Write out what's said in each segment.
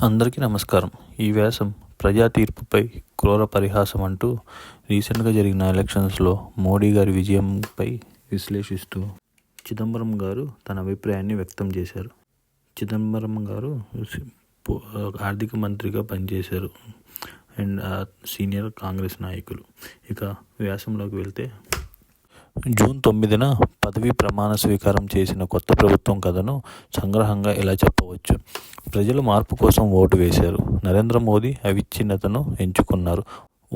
అందరికీ నమస్కారం. ఈ వ్యాసం ప్రజా తీర్పుపై క్రూర పరిహాసం అంటూ రీసెంట్గా జరిగిన ఎలక్షన్స్లో మోడీ గారి విజయంపై విశ్లేషిస్తూ చిదంబరం గారు తన అభిప్రాయాన్ని వ్యక్తం చేశారు. చిదంబరం గారు ఆర్థిక మంత్రిగా పనిచేశారు అండ్ సీనియర్ కాంగ్రెస్ నాయకులు. ఇక వ్యాసంలోకి వెళ్తే, జూన్ 9న పదవీ ప్రమాణ స్వీకారం చేసిన కొత్త ప్రభుత్వం కథను సంగ్రహంగా ఇలా చెప్పవచ్చు. ప్రజలు మార్పు కోసం ఓటు వేశారు. నరేంద్ర మోదీ అవిచ్ఛిన్నతను ఎంచుకున్నారు.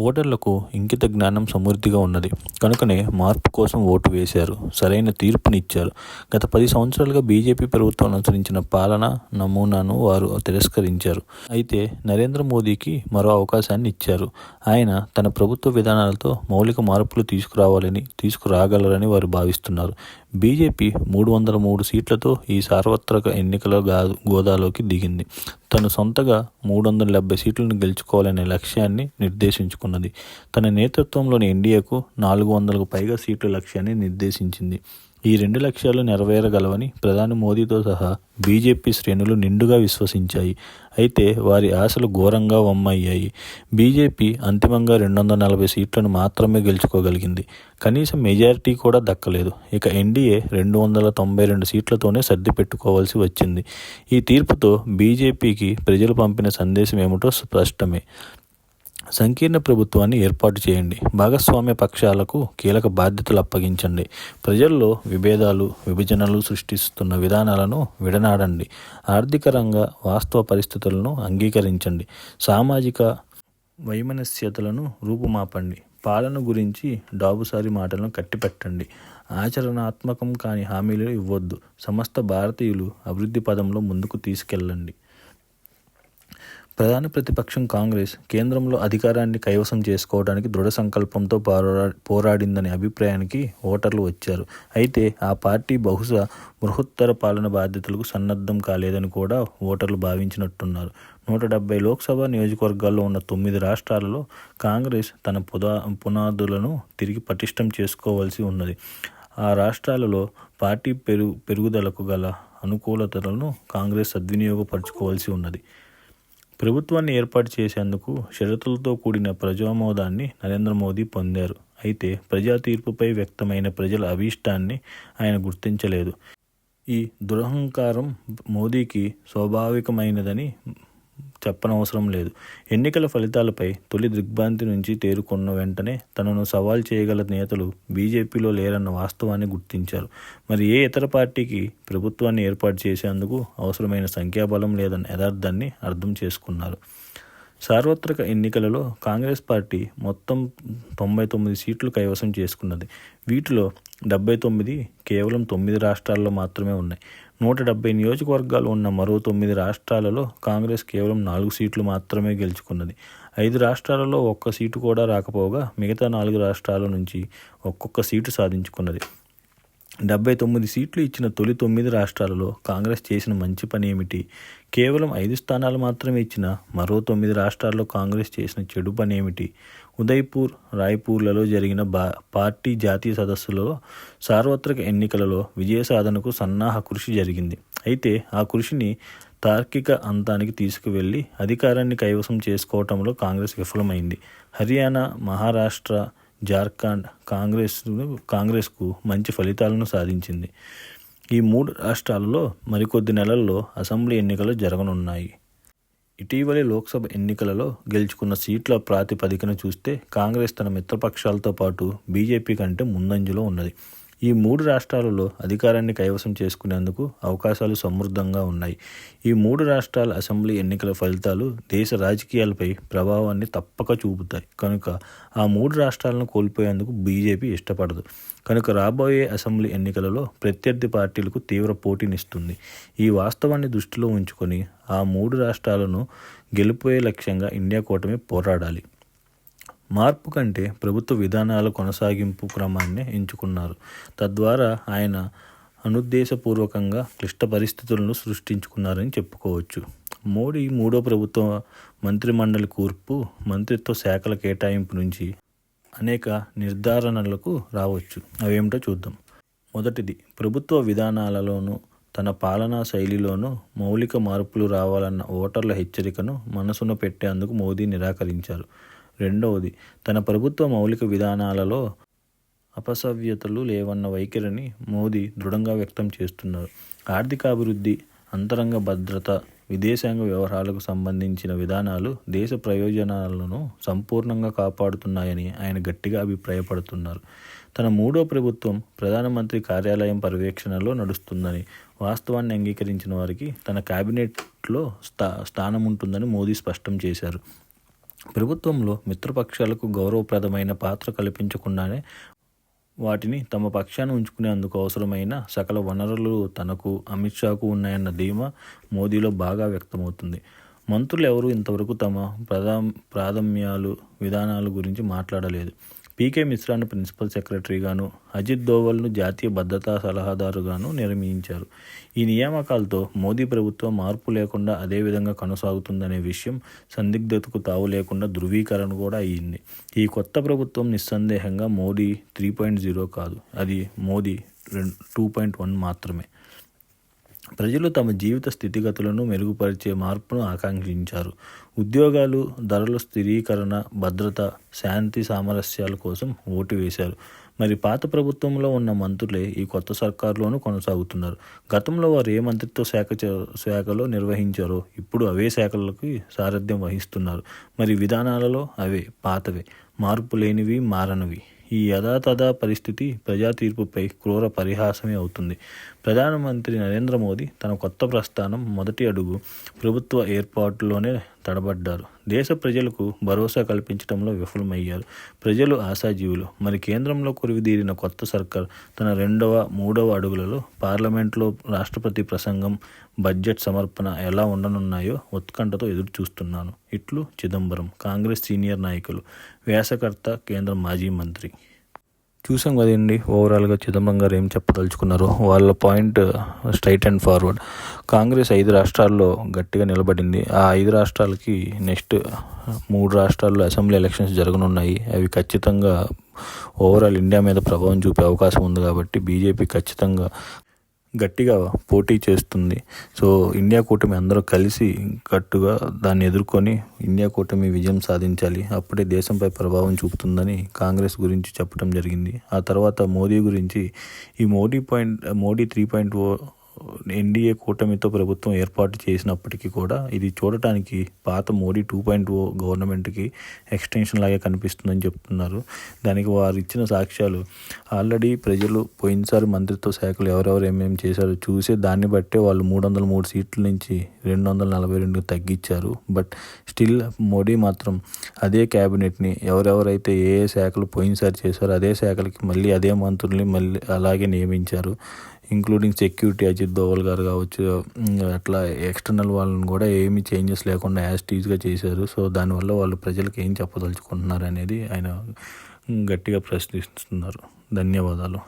ఓటర్లకు ఇంకిత జ్ఞానం సమృద్ధిగా ఉన్నది కనుకనే మార్పు కోసం ఓటు వేశారు. సరైన తీర్పునిచ్చారు. గత 10 సంవత్సరాలుగా బీజేపీ ప్రభుత్వం అనుసరించిన పాలన నమూనాను వారు తిరస్కరించారు. అయితే నరేంద్ర మోదీకి మరో అవకాశాన్ని ఇచ్చారు. ఆయన తన ప్రభుత్వ విధానాలతో మౌలిక మార్పులు తీసుకురాగలరని వారు భావిస్తున్నారు. బీజేపీ 303 సీట్లతో ఈ సార్వత్రిక ఎన్నికల గోదాలోకి దిగింది. తను సొంతగా 370 సీట్లను గెలుచుకోవాలనే లక్ష్యాన్ని నిర్దేశించుకున్నది. తన నేతృత్వంలోని ఎన్డీఏకు 400కు పైగా సీట్ల లక్ష్యాన్ని నిర్దేశించింది. ఈ 2 లక్ష్యాలు నెరవేరగలవని ప్రధాని మోదీతో సహా బీజేపీ శ్రేణులు నిండుగా విశ్వసించాయి. అయితే వారి ఆశలు ఘోరంగా వమ్మయ్యాయి. బీజేపీ అంతిమంగా 240 సీట్లను మాత్రమే గెలుచుకోగలిగింది. కనీసం మెజారిటీ కూడా దక్కలేదు. ఇక ఎన్డీఏ 292 సీట్లతోనే సర్ది పెట్టుకోవాల్సి వచ్చింది. ఈ తీర్పుతో బీజేపీకి ప్రజలు పంపిన సందేశం ఏమిటో స్పష్టమే. సంకీర్ణ ప్రభుత్వాన్ని ఏర్పాటు చేయండి. భాగస్వామ్య పక్షాలకు కీలక బాధ్యతలు అప్పగించండి. ప్రజల్లో విభజనలు సృష్టిస్తున్న విధానాలను విడనాడండి. ఆర్థిక రంగ వాస్తవ పరిస్థితులను అంగీకరించండి. సామాజిక వైమనస్యతలను రూపుమాపండి. పాలన గురించి డాబుసారి మాటలను కట్టిపెట్టండి. ఆచరణాత్మకం కాని హామీలు ఇవ్వొద్దు. సమస్త భారతీయులు అభివృద్ధి పదంలో ముందుకు తీసుకెళ్లండి. ప్రధాన ప్రతిపక్షం కాంగ్రెస్ కేంద్రంలో అధికారాన్ని కైవసం చేసుకోవడానికి దృఢ సంకల్పంతో పోరాడిందనే అభిప్రాయానికి ఓటర్లు వచ్చారు. అయితే ఆ పార్టీ బహుశా బృహత్తర పాలన బాధ్యతలకు సన్నద్ధం కాలేదని కూడా ఓటర్లు భావించినట్టున్నారు. 170 లోక్సభ నియోజకవర్గాల్లో ఉన్న 9 రాష్ట్రాలలో కాంగ్రెస్ తన పునాదులను తిరిగి పటిష్టం చేసుకోవాల్సి ఉన్నది. ఆ రాష్ట్రాలలో పార్టీ పెరుగుదలకు గల అనుకూలతలను కాంగ్రెస్ సద్వినియోగపరచుకోవాల్సి ఉన్నది. ప్రభుత్వాన్ని ఏర్పాటు చేసేందుకు షరతులతో కూడిన ప్రజామోదాన్ని నరేంద్ర మోదీ పొందారు. అయితే ప్రజా తీర్పుపై వ్యక్తమైన ప్రజల అభీష్టాన్ని ఆయన గుర్తించలేదు. ఈ దురహంకారం మోదీకి స్వాభావికమైనదని చెప్పనవసరం లేదు. ఎన్నికల ఫలితాలపై తొలి దిగ్భ్రాంతి నుంచి తేరుకున్న వెంటనే తనను సవాల్ చేయగల నేతలు బీజేపీలో లేరన్న వాస్తవాన్ని గుర్తించారు. మరి ఏ ఇతర పార్టీకి ప్రభుత్వాన్ని ఏర్పాటు చేసేందుకు అవసరమైన సంఖ్యాబలం లేదన్న యథార్థాన్ని అర్థం చేసుకున్నారు. సార్వత్రిక ఎన్నికలలో కాంగ్రెస్ పార్టీ మొత్తం 99 సీట్లు కైవసం చేసుకున్నది. వీటిలో 79 కేవలం 9 రాష్ట్రాల్లో మాత్రమే ఉన్నాయి. 170 నియోజకవర్గాలు ఉన్న మరో 9 రాష్ట్రాలలో కాంగ్రెస్ కేవలం 4 సీట్లు మాత్రమే గెలుచుకున్నది. 5 రాష్ట్రాలలో ఒక్క సీటు కూడా రాకపోగా మిగతా 4 రాష్ట్రాల నుంచి ఒక్కొక్క సీటు సాధించుకున్నది. 79 సీట్లు ఇచ్చిన తొలి 9 రాష్ట్రాలలో కాంగ్రెస్ చేసిన మంచి పని ఏమిటి? కేవలం 5 స్థానాలు మాత్రమే ఇచ్చిన మరో 9 రాష్ట్రాల్లో కాంగ్రెస్ చేసిన చెడు పని ఏమిటి? ఉదయ్పూర్, రాయ్పూర్లలో జరిగిన పార్టీ జాతీయ సదస్సులలో సార్వత్రిక ఎన్నికలలో విజయ సాధనకు సన్నాహ కృషి జరిగింది. అయితే ఆ కృషిని తార్కిక అంతానికి తీసుకువెళ్లి అధికారాన్ని కైవసం చేసుకోవటంలో కాంగ్రెస్ విఫలమైంది. హర్యానా, మహారాష్ట్ర, జార్ఖండ్ కాంగ్రెస్కు మంచి ఫలితాలను సాధించింది. ఈ 3 రాష్ట్రాలలో మరికొద్ది నెలల్లో అసెంబ్లీ ఎన్నికలు జరగనున్నాయి. ఇటీవలి లోక్సభ ఎన్నికలలో గెలుచుకున్న సీట్ల ప్రాతిపదికన చూస్తే కాంగ్రెస్ తన మిత్రపక్షాలతో పాటు బీజేపీ కంటే ముందంజలో ఉన్నది. ఈ 3 రాష్ట్రాలలో అధికారాన్ని కైవసం చేసుకునేందుకు అవకాశాలు సమృద్ధంగా ఉన్నాయి. ఈ 3 రాష్ట్రాల అసెంబ్లీ ఎన్నికల ఫలితాలు దేశ రాజకీయాలపై ప్రభావాన్ని తప్పక చూపుతాయి. కనుక ఆ 3 రాష్ట్రాలను కోల్పోయేందుకు బీజేపీ ఇష్టపడదు. కనుక రాబోయే అసెంబ్లీ ఎన్నికలలో ప్రత్యర్థి పార్టీలకు తీవ్ర పోటీనిస్తుంది. ఈ వాస్తవాన్ని దృష్టిలో ఉంచుకొని ఆ 3 రాష్ట్రాలను గెలుపోయే లక్ష్యంగా ఇండియా కూటమి పోరాడాలి. మార్పు కంటే ప్రభుత్వ విధానాల కొనసాగింపు క్రమాన్ని ఎంచుకున్నారు. తద్వారా ఆయన అనుద్దేశపూర్వకంగా క్లిష్ట పరిస్థితులను సృష్టించుకున్నారని చెప్పుకోవచ్చు. మోడీ 3వ ప్రభుత్వ మంత్రిమండలి కూర్పు, మంత్రిత్వ శాఖల కేటాయింపు నుంచి అనేక నిర్ధారణలకు రావచ్చు. అవేమిటో చూద్దాం. మొదటిది, ప్రభుత్వ విధానాలలోనూ తన పాలనా శైలిలోనూ మౌలిక మార్పులు రావాలన్న ఓటర్ల హెచ్చరికను మనసున పెట్టేందుకు మోదీ నిరాకరించారు. రెండవది, తన ప్రభుత్వ మౌలిక విధానాలలో అపసవ్యతలు లేవన్న వైఖరిని మోదీ దృఢంగా వ్యక్తం చేస్తున్నారు. ఆర్థికాభివృద్ధి, అంతరంగ భద్రత, విదేశాంగ వ్యవహారాలకు సంబంధించిన విధానాలు దేశ ప్రయోజనాలను సంపూర్ణంగా కాపాడుతున్నాయని ఆయన గట్టిగా అభిప్రాయపడుతున్నారు. తన మూడో ప్రభుత్వం ప్రధానమంత్రి కార్యాలయం పర్యవేక్షణలో నడుస్తుందని, వాస్తవాన్ని అంగీకరించిన వారికి తన కేబినెట్లో స్థానం ఉంటుందని మోదీ స్పష్టం చేశారు. ప్రభుత్వంలో మిత్రపక్షాలకు గౌరవప్రదమైన పాత్ర కల్పించకుండానే వాటిని తమ పక్షాన ఉంచుకునేందుకు అవసరమైన సకల వనరులు తనకు, అమిత్ షాకు ఉన్నాయన్న ధీమా మోదీలో బాగా వ్యక్తమవుతుంది. మంత్రులు ఎవరూ ఇంతవరకు తమ ప్రాధాన్యాలు, విధానాల గురించి మాట్లాడలేదు. పీకే మిశ్రాను ప్రిన్సిపల్ సెక్రటరీగాను, అజిత్ దోవల్ను జాతీయ భద్రతా సలహాదారుగాను నియమించారు. ఈ నియామకాలతో మోదీ ప్రభుత్వం మార్పు లేకుండా అదే విధంగా కొనసాగుతుందనే విషయం సందిగ్ధతకు తావు లేకుండా ధృవీకరణ కూడా అయ్యింది. ఈ కొత్త ప్రభుత్వం నిస్సందేహంగా మోదీ 3.0 కాదు, అది మోదీ 2.1 మాత్రమే. ప్రజలు తమ జీవిత స్థితిగతులను మెరుగుపరిచే మార్పును ఆకాంక్షించారు. ఉద్యోగాలు, ధరల స్థిరీకరణ, భద్రత, శాంతి సామరస్యాల కోసం ఓటు వేశారు. మరి పాత ప్రభుత్వంలో ఉన్న మంత్రులే ఈ కొత్త సర్కారులోనూ కొనసాగుతున్నారు. గతంలో వారు ఏ మంత్రిత్వ శాఖలో నిర్వహించారో ఇప్పుడు అవే శాఖలకి సారథ్యం వహిస్తున్నారు. మరి విధానాలలో అవే, పాతవే, మార్పు లేనివి, మారనివి. ఈ యథాతథ పరిస్థితి ప్రజా తీర్పుపై క్రూర పరిహాసమే అవుతుంది. ప్రధానమంత్రి నరేంద్ర మోదీ తన కొత్త ప్రస్థానం మొదటి అడుగు ప్రభుత్వ ఏర్పాటులోనే తడబడ్డారు. దేశ ప్రజలకు భరోసా కల్పించడంలో విఫలమయ్యారు. ప్రజలు ఆశాజీవులు. మరి కేంద్రంలో కొరివిదీరిన కొత్త సర్కార్ తన రెండవ, మూడవ అడుగులలో పార్లమెంట్లో రాష్ట్రపతి ప్రసంగం, బడ్జెట్ సమర్పణ ఎలా ఉండనున్నాయో ఉత్కంఠతో ఎదురు చూస్తున్నాను. ఇట్లు చిదంబరం, కాంగ్రెస్ సీనియర్ నాయకులు, వ్యాసకర్త, కేంద్ర మాజీ మంత్రి. చూసాం కదండి ఓవరాల్గా చిదంబరం గారు ఏం చెప్పదలుచుకున్నారు. వాళ్ళ point straight and forward. Congress 5 రాష్ట్రాల్లో గట్టిగా నిలబడింది. ఆ 5 రాష్ట్రాలకి నెక్స్ట్ 3 రాష్ట్రాల్లో అసెంబ్లీ ఎలక్షన్స్ జరగనున్నాయి. అవి ఖచ్చితంగా ఓవరాల్ ఇండియా మీద ప్రభావం చూపే అవకాశం ఉంది. కాబట్టి బీజేపీ ఖచ్చితంగా గట్టిగా పోటీ చేస్తుంది. సో ఇండియా కూటమి అందరూ కలిసి కట్టుగా దాన్ని ఎదుర్కొని ఇండియా కూటమి విజయం సాధించాలి. అప్పుడే దేశంపై ప్రభావం చూపుతుందని కాంగ్రెస్ గురించి చెప్పడం జరిగింది. ఆ తర్వాత మోదీ గురించి ఈ మోదీ 3.0 ఎన్డీఏ కూటమితో ప్రభుత్వం ఏర్పాటు చేసినప్పటికీ కూడా ఇది చూడటానికి పాత మోడీ 2.0 గవర్నమెంట్కి ఎక్స్టెన్షన్ లాగే కనిపిస్తుందని చెప్తున్నారు. దానికి వారు ఇచ్చిన సాక్ష్యాలు ఆల్రెడీ ప్రజలు పోయినసారి మంత్రిత్వ శాఖలు ఎవరెవరు ఏమేమి చేశారో చూసి దాన్ని బట్టే వాళ్ళు 303 సీట్ల నుంచి 242 తగ్గించారు. బట్ స్టిల్ మోడీ మాత్రం అదే క్యాబినెట్ని ఎవరెవరైతే ఏ శాఖలు పోయినసారి చేశారో అదే శాఖలకి మళ్ళీ అదే మంత్రుల్ని మళ్ళీ అలాగే నియమించారు. ఇంక్లూడింగ్ సెక్యూరిటీ అజిత్ దోవల్ గారు కావచ్చు, అట్లా ఎక్స్టర్నల్ వాళ్ళని కూడా ఏమీ చేంజెస్ లేకుండా యాజ్ టీజ్గా చేశారు. సో దానివల్ల వాళ్ళు ప్రజలకు ఏం చెప్పదలుచుకుంటున్నారు అనేది ఆయన గట్టిగా ప్రశ్నిస్తున్నారు. ధన్యవాదాలు.